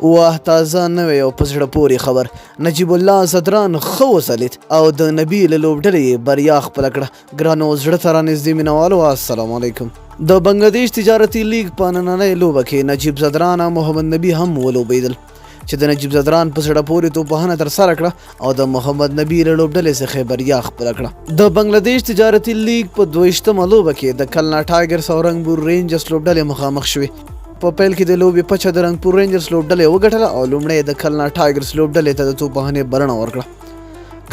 واه تازه نوی او په زړه پورې خبر نجیب الله زدران ښه وځلید او د نبي له لوبډلې بریا خپله کړه. ګرانو زړه ته رانږدې مینوالو السلام علیکم. د بنګلادیش تجارتي لیګ په نننۍ لوبه کې نجیب زدران او محمد نبي هم ولوبېدل چې د نجیب زدران په زړه پورې توپخانه ترسره کړه او د محمد نبي له لوبډلې څخه بریا خپله کړه. د بنګلادیش تجارتي لیګ په 22مه لوبه کې د کلنا ټایګرز او رنګپور رینجرز لوبډلې مخامخ شوې. په پیل کې د لوبې پچه د رنګپور رینجرز لوبډلې وګټله او لومړی د کلنا ټایګرز لوبډلې ته د توپخانې بلنه ورکړه.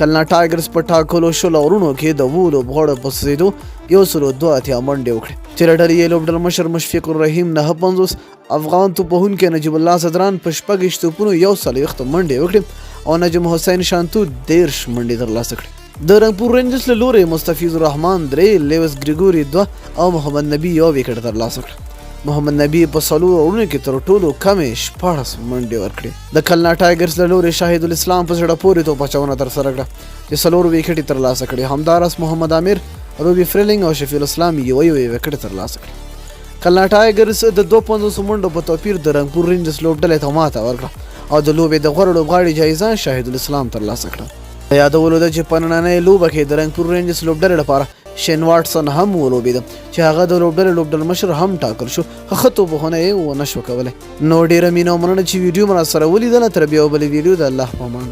کلنا ټایګرز په ټاکلو 16 اورونو کې د 20 لوبغاړو په سوځېدو 102 منډې وکړې چې له ډلې یې لوبډل مشر مشفق الرحیم 950 افغان توپوهونکی نجیب الله زدران په 6 توپونو 140 منډې وکړې او نجم حسین شانتو 13 منډې ترلاسه کړې. د رنګپور رینجرز له لورې مستفیض الرحمن 3 لیوس ګریګوري 2 او محمد نبي 1 وکټ ترلاسه کړ. محمد نبي په 4 اورونو کې تر ټولو کمې 14 منډې ورکړې. د کلنا ټایګرز له لورې شاهد الاسلام په زړه پورې توپچونه ترسره کړه چې 4 وکټې ترلاسه کړې. همداراس محمد عامر، روبي فرلینګ او شفیع الاسلام یو وکټ ترلاسه کړې. کلنا ټایګرز د 250 منډو په توپیر د رنګپور رینجرز لوبډلې ته ماته ورکړه او د لوبې د غوره لوبغاړي جایزه شاهد الاسلام ترلاسه کړه. یادولو ده چې په نننۍ لوبه کې د رنګپور رینجرز لوبډلې لپاره شین واټسن هم ولوبېده چې هغه د لوبډلې لوبډل مشر هم ټاکل شو. ښه توپخونه یې ونه شوه کولی. نو ډېره مینه او مننه چې ویډیو مو راسره ولیدله. تر بیا بلې ویډیو د الله په امان.